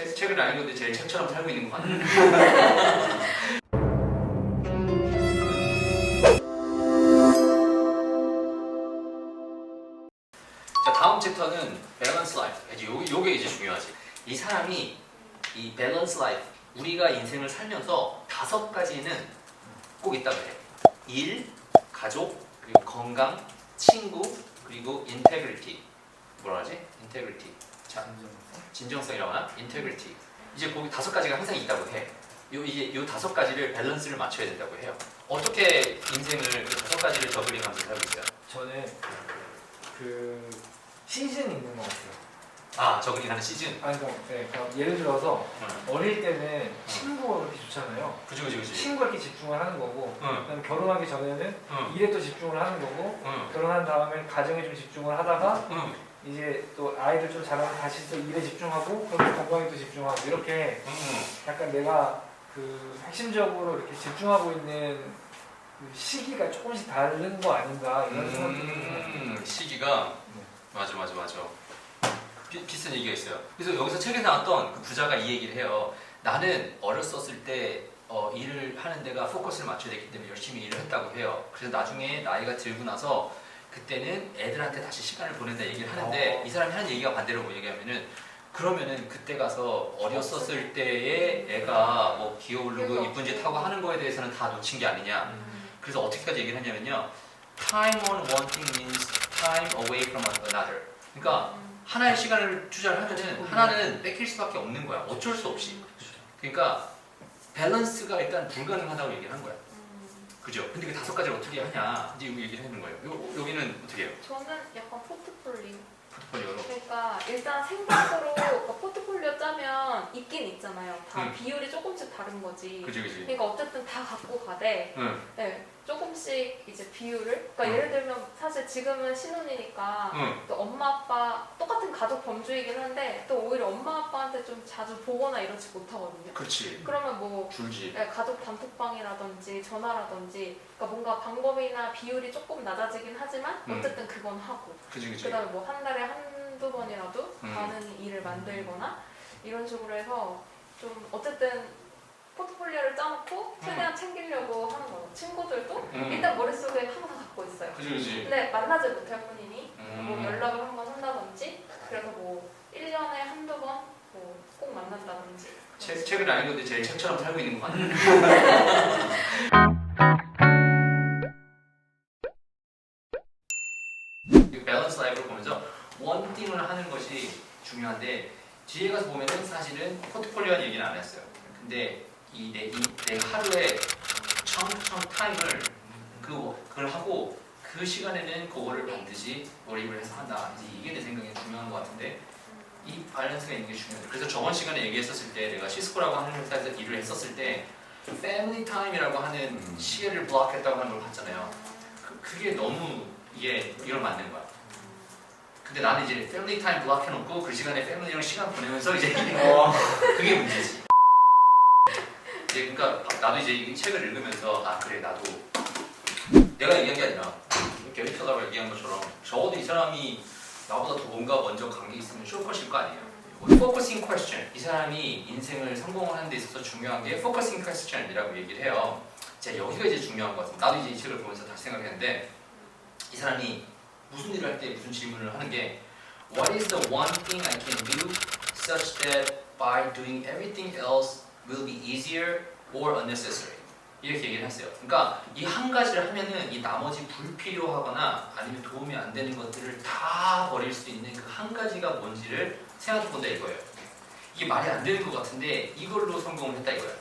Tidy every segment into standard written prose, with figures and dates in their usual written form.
책을 안 읽었는데 제일 책처럼 살고 있는 것 같아요. 자, 다음 챕터는 밸런스 라이프. 요게 이제 중요하지. 이 사람이 이 밸런스 라이프, 우리가 인생을 살면서 5가지는 꼭 있다고 해. 일, 가족, 그리고 건강, 친구, 그리고 인테그리티. 뭐라 하지? 인테그리티. 자, 진정성이라고 하나? 인테그리티. 이제 거기 5가지가 항상 있다고 해. 이제 요 5가지를 밸런스를 맞춰야 된다고 해요. 어떻게 인생을 그 5가지를 저글링하면서 살고 있어요? 저는 그 시즌이 있는 것 같아요. 아, 저글링하는 시즌. 아니, 그러니까 예를 들어서 어릴 때는 친구가 그렇게 좋잖아요. 그치. 친구에 이렇게 집중을 하는 거고, 그다음에 결혼하기 전에는 응. 일에 또 집중을 하는 거고, 응. 결혼한 다음에 가정에 좀 집중을 하다가 응. 이제 또 아이들 좀 자라면 다시 또 일에 집중하고, 그럼 건강에 또 집중하고 이렇게 약간 내가 그 핵심적으로 이렇게 집중하고 있는 그 시기가 조금씩 다른 거 아닌가 이런 생각이 듭니다. 시기가 맞아. 비슷한 얘기가 있어요. 그래서 여기서 책에 나왔던 그 부자가 이 얘기를 해요. 나는 어렸었을 때 일을 하는 데가 포커스를 맞춰야 됐기 때문에 열심히 일을 했다고 해요. 그래서 나중에 나이가 들고 나서 그때는 애들한테 다시 시간을 보낸다 얘기를 하는데 이 사람이 하는 얘기가 반대로 뭐 얘기하면은 그러면은 그때 가서 어렸었을 때의 애가 뭐 기어오르고 이쁜 짓 하고 하는 거에 대해서는 다 놓친 게 아니냐. 그래서 어떻게까지 얘기를 하냐면요. Time on one thing means time away from another. 그러니까 하나의 시간을 투자를 하면은 하나는 뺏길 수밖에 없는 거야. 어쩔 수 없이. 그러니까 밸런스가 일단 불가능하다고 얘기를 한 거야. 그죠? 근데 그 5가지를 어떻게 하냐 이제 얘기를 하는 거예요. 여기는 어떻게 해요? 저는 약간 포트폴리오. 포트폴리오로. 그러니까 일단 생각으로 그러니까 포트폴리오 짜면 있긴 있잖아요. 다 비율이 조금씩 다른 거지. 그지. 그러니까 어쨌든 다 갖고 가되 네, 조금씩 이제 비율을 그러니까 예를 들면 사실 지금은 신혼이니까 또 엄마 아빠 똑같은 가족 범주이긴 한데 또 오히려 엄마 아빠한테 좀 자주 보거나 이러지 못하거든요. 그렇지. 그러면 뭐 줄지. 네, 가족 단톡방이라든지 전화라든지 그러니까 뭔가 방법이나 비율이 조금 낮아지긴 하지만 어쨌든 그건 하고 그지. 그다음에 뭐 한 달에 한두 번이라도 가는 일을 만들거나 이런 식으로 해서 좀 어쨌든 포트폴리오를 짜놓고 최대한 챙기려고 하는 거예요. 친구들도 일단 머릿속에 항상 갖고 있어요. 그지. 근데 만나지 못할 뿐이니 뭐 연락을 한번 한다든지 그래서 뭐 1년에 한두 번 뭐 꼭 만난다든지 책을 안 읽었는데 제일 책처럼 살고 있는 것 같아요. 밸런스 라이프를 보면서 원띵을 하는 것이 중요한데 뒤에 가서 보면은 사실은 포트폴리오한 얘기는 안 했어요. 근데 내 하루에 청청 타임을 그걸 하고 그 시간에는 그거를 반드시 몰입을 해서 한다. 이게 내 생각에 중요한 것 같은데 이 밸런스가 있는 게 중요해요. 그래서 저번 시간에 얘기했었을 때 내가 시스코라고 하는 회사에서 일을 했었을 때 패밀리 타임이라고 하는 시계를 블록했다고 하는 걸 봤잖아요. 그게 너무 이걸 맞는 거야. 근데 나는 이제 패밀리 타임 블록 해놓고 그 시간에 패밀리랑 시간 보내면서 이제 그게 문제지. 이제 그러니까 나도 이제 이 책을 읽으면서 아 그래 나도 내가 얘기한 게 아니라 게리 켈러가 얘기한 것처럼 적어도 이 사람이 나보다 더 뭔가 먼저 관계 있으면 쇼컷일 거 아니에요. 포커싱 퀘스천. 이 사람이 인생을 성공하는 데 있어서 중요한 게 포커싱 퀘스천이라고 얘기를 해요. 자 여기가 이제 중요한 것 같습니다. 나도 이제 이 책을 보면서 다시 생각했는데 이 사람이 무슨 일을 할 때 무슨 질문을 하는 게 What is the one thing I can do such that by doing everything else will be easier or unnecessary? 이렇게 얘기를 했어요. 그러니까 이 한 가지를 하면은 이 나머지 불필요하거나 아니면 도움이 안 되는 것들을 다 버릴 수 있는 그 한 가지가 뭔지를 생각해 본다 이거예요. 이게 말이 안 되는 것 같은데 이걸로 성공을 했다 이거예요.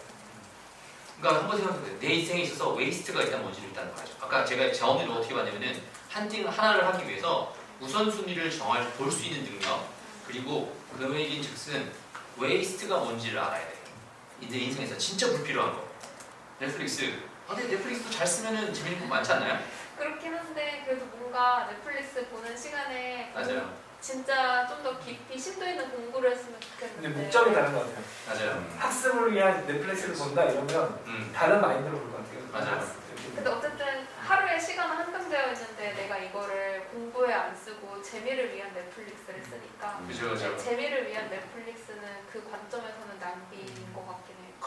그러니까 한번 생각해보세요. 내 인생에 있어서 웨이스트가 일단 뭔지를 일단 봐야죠. 아까 제가 자원을 어떻게 봤냐면은 하나를 하기 위해서 우선순위를 볼 수 있는 능력 그리고 그 얘기인 즉슨 웨이스트가 뭔지를 알아야 돼요. 내 인생에서 진짜 불필요한 거. 넷플릭스. 근데 넷플릭스도 잘 쓰면은 재밌는 거 많지 않나요? 그렇긴 한데 그래도 뭔가 넷플릭스 보는 시간에 맞아요. 진짜 좀 더 깊이 심도 있는 공부를 했으면 좋겠는데 근데 목적이 다른 것 같아요. 맞아요. 학습을 위한 넷플릭스를 본다 이러면 다른 마인드로 볼 것 같아요. 맞아요. 근데 어쨌든 하루에 시간은 한정되어 있는데 내가 이거를 공부에 안 쓰고 재미를 위한 넷플릭스를 쓰니까 그죠. 재미를 위한 넷플릭스는 그 관점에서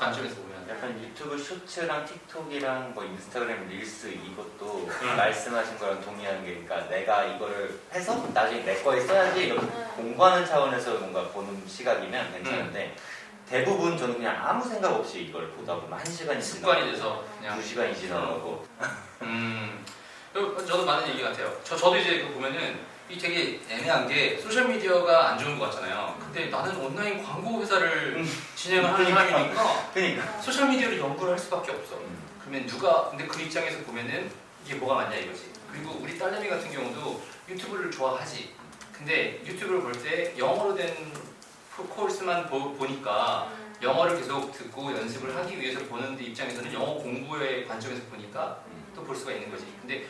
관점에서 보면. 약간 유튜브 쇼츠랑 틱톡이랑 뭐 인스타그램 릴스 이것도 말씀하신 거랑 동의하는 게 그러니까 내가 이거를 해서 나중에 내 거에 써야지 이렇게 공부하는 차원에서 뭔가 보는 시각이면 괜찮은데 대부분 저는 그냥 아무 생각 없이 이걸 보다 보면 1시간이 습관이 돼서 그냥 2시간이 지나가고 저도 맞는 얘기 같아요. 저도 이제 그거 보면은 이 되게 애매한 게 소셜 미디어가 안 좋은 것 같잖아요. 근데 나는 온라인 광고 회사를 진행을 하는 사람이니까 그러니까 소셜 미디어를 연구를 할 수밖에 없어. 그러면 누가 근데 그 입장에서 보면은 이게 뭐가 맞냐 이거지. 그리고 우리 딸내미 같은 경우도 유튜브를 좋아하지. 근데 유튜브를 볼 때 영어로 된 코र्스만 보니까 영어를 계속 듣고 연습을 하기 위해서 보는 입장에서는 영어 공부의 관점에서 보니까 또 볼 수가 있는 거지. 근데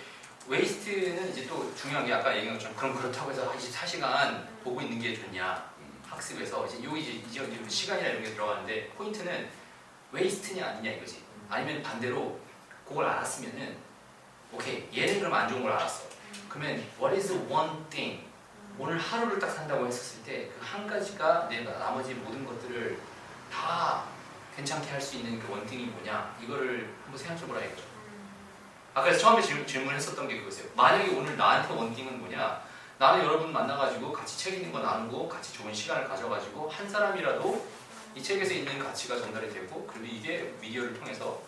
웨이스트는 이제 또 중요한 게 아까 얘기한 것처럼 그럼 그렇다고 해서 24시간 보고 있는 게 좋냐 학습에서 이제 시간이나 이런 게 들어가는데 포인트는 웨이스트냐 아니냐 이거지. 아니면 반대로 그걸 알았으면은 오케이 얘는 그럼 안 좋은 걸 알았어. 그러면 what is one thing 오늘 하루를 딱 산다고 했었을 때 그 한 가지가 내가 나머지 모든 것들을 다 괜찮게 할 수 있는 그 원띵이 뭐냐 이거를 한번 생각해보라 이거죠. 아까 처음에 질문했었던 게 그거였어요. 만약에 오늘 나한테 원띵은 뭐냐? 나는 여러분 만나가지고 같이 책 읽는 거 나누고 같이 좋은 시간을 가져가지고 한 사람이라도 이 책에서 있는 가치가 전달이 되고 그리고 이게 미디어를 통해서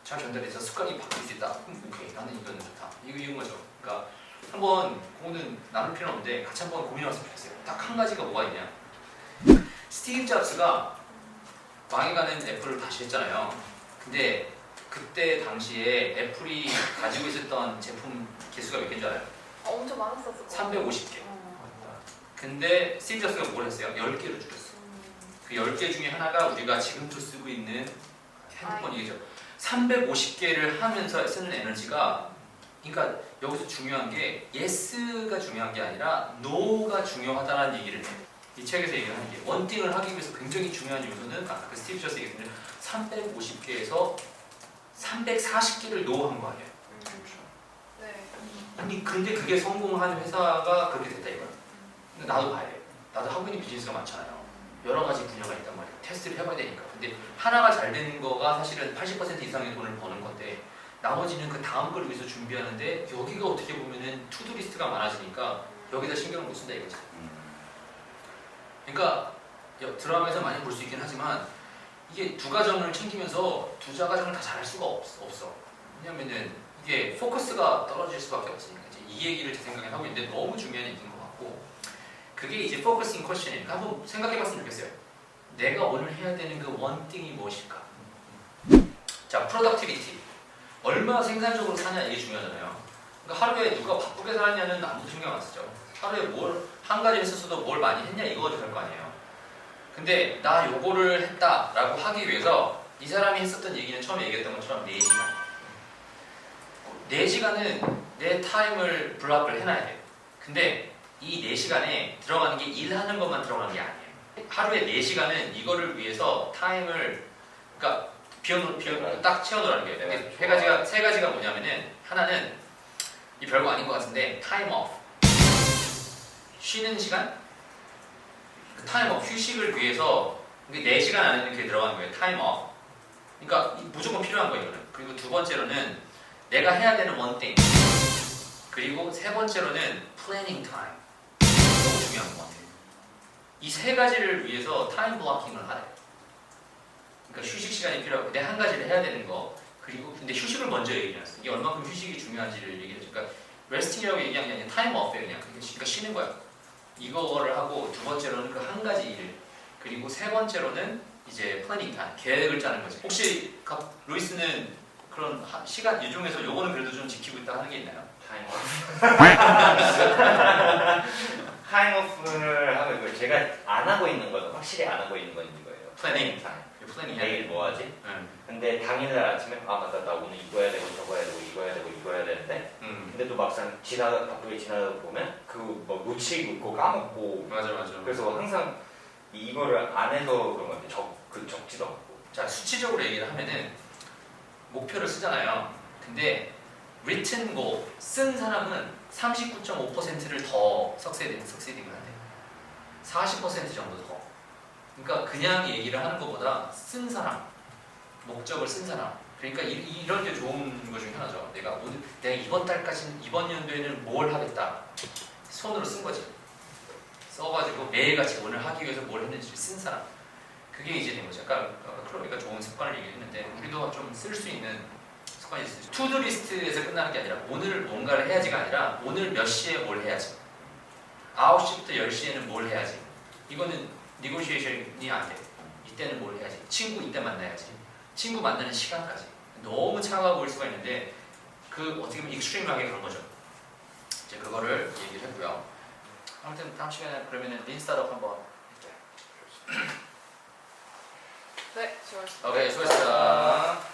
잘 전달돼서 습관이 바뀔 수 있다. 그럼 오케이 나는 이거는 좋다. 이건 거죠. 그러니까 한번 그거는 나눌 필요는 없는데 같이 한번 고민해봤으면 좋겠어요. 딱 한 가지가 뭐가 있냐? 스티브 잡스가 망해가는 애플을 다시 했잖아요. 근데 그때 당시에 애플이 가지고 있었던 제품 개수가 몇 개인 줄 알아요? 엄청 많았었어. 350개. 근데 스티브 잡스가 뭘 했어요? 10개로 줄였어. 그 10개 중에 하나가 우리가 지금도 쓰고 있는 핸드폰이죠. 350개를 하면서 쓰는 에너지가 그러니까 여기서 중요한 게 yes가 중요한 게 아니라 no가 중요하다는 얘기를 해요. 이 책에서 얘기하는 게 원띵을 하기 위해서 굉장히 중요한 요소는 아까 그 스티브 잡스 얘기했는데 350개에서 340개를 노한 거 아니에요. 네. 근데 그게 성공한 회사가 그렇게 됐다 이거야. 근데 나도 봐야 돼. 나도 하고 있는 비즈니스가 많잖아요. 여러 가지 분야가 있단 말이야. 테스트를 해봐야 되니까. 근데 하나가 잘 되는 거가 사실은 80% 이상의 돈을 버는 건데 나머지는 그 다음 걸 위해서 준비하는데 여기가 어떻게 보면은 투두 리스트가 많아지니까 여기다 신경을 못 쓴다 이거지. 그러니까 드라마에서 많이 볼 수 있긴 하지만 이게 두 가정을 챙기면서 두 가정을 다 잘할 수가 없어. 왜냐면은 이게 포커스가 떨어질 수밖에 없으니까 이제 이 얘기를 제 생각에 하고 있는데 너무 중요한 얘기인 것 같고 그게 이제 포커싱 퀘스천이니까 한번 생각해봤으면 좋겠어요. 내가 오늘 해야 되는 그 원띵이 무엇일까? 자, 프로덕티비티. 얼마나 생산적으로 사냐 이게 중요하잖아요. 그러니까 하루에 누가 바쁘게 살았냐는 아무도 신경 안 쓰죠. 하루에 뭘 한 가지 했었어도 뭘 많이 했냐 이거 가지고 할 거 아니에요. 근데 나 요거를 했다라고 하기 위해서 이 사람이 했었던 얘기는 처음에 얘기했던 것처럼 4시간. 4시간은 내 타임을 블록을 해놔야 돼요. 근데 이 4시간에 들어가는 게 일하는 것만 들어가는 게 아니에요. 하루에 4시간은 이거를 위해서 타임을 그러니까 비워놓 딱 채워놓으라는 거예요. 근데 세 가지가 뭐냐면은 하나는 이 별거 아닌 것 같은데 타임 오프 쉬는 시간 타임 오프 휴식을 위해서 4시간 안에는 그게 들어가는 거예요. 타임 오프 그러니까 무조건 필요한 거예요. 이거는. 그리고 두 번째로는 내가 해야 되는 one thing 그리고 세 번째로는 planning time 너무 중요한 것 같아요. 이 세 가지를 위해서 타임 블로킹을 하래. 그러니까 휴식 시간이 필요하고 내 한 가지를 해야 되는 거 그리고 근데 휴식을 먼저 얘기해놨어. 이게 얼마큼 휴식이 중요한지를 얘기해줘. 그러니까 레스팅이라고 얘기한 게 아니라 타임 오프예요. 그러니까 쉬는 거야. 이거를 하고 두 번째로는 그 한 가지 일 그리고 세 번째로는 이제 플래닝 타임 계획을 짜는 거지. 혹시 루이스는 그런 시간 이 중에서 요거는 그래도 좀 지키고 있다 하는 게 있나요? 타임오프를 하고 있고 제가 안 하고 있는 건 확실히 안 하고 있는 건 이거예요. 플래닝. 플래닝 내일 뭐 하지? 근데 당일날 아침에 아 맞다 나 오늘 이거 해야 되고 저거 해야 되고 이거 해야 되고 이거 해야 되는데 근데 또 막상 바쁘게 지나다 보면 그 뭐 놓치고 있고 까먹고 맞아. 그래서 항상 이거를 안 해서 그런 것 같아요. 적지도 않고. 자 수치적으로 얘기를 하면은 목표를 쓰잖아요. 근데 written goal 쓴 사람은 39.5%를 더 석세딩을 한대. 40% 정도 더. 그러니까 그냥 얘기를 하는 것보다 쓴 사람 목적을 쓴 사람. 그러니까 이런 게 좋은 것 중에 하나죠. 내가 이번 달까지 이번 연도에는 뭘 하겠다. 손으로 쓴 거지. 써가지고 매일같이 오늘 하기 위해서 뭘 했는지 쓴 사람. 그게 이제 된 거죠. 아까 클로이가 좋은 습관을 얘기했는데 우리도 좀 쓸 수 있는 습관이 있어요. 투두 리스트에서 끝나는 게 아니라 오늘 뭔가를 해야지가 아니라 오늘 몇 시에 뭘 해야지. 9시부터 10시에는 뭘 해야지. 이거는 니고시에이션이 안 돼. 이때는 뭘 해야지. 친구 이때 만나야지. 친구 만나는 시간까지. 너무 차가워 보일 수가 있는데 그 어떻게 보면 익스트림하게 간 거죠. 이제 그거를 얘기를 했고요. 아무튼 다음 시간에 그러면은 린 스타트업 한번 해줘요. 네, 좋았습니다. 오케이, 수고했습니다.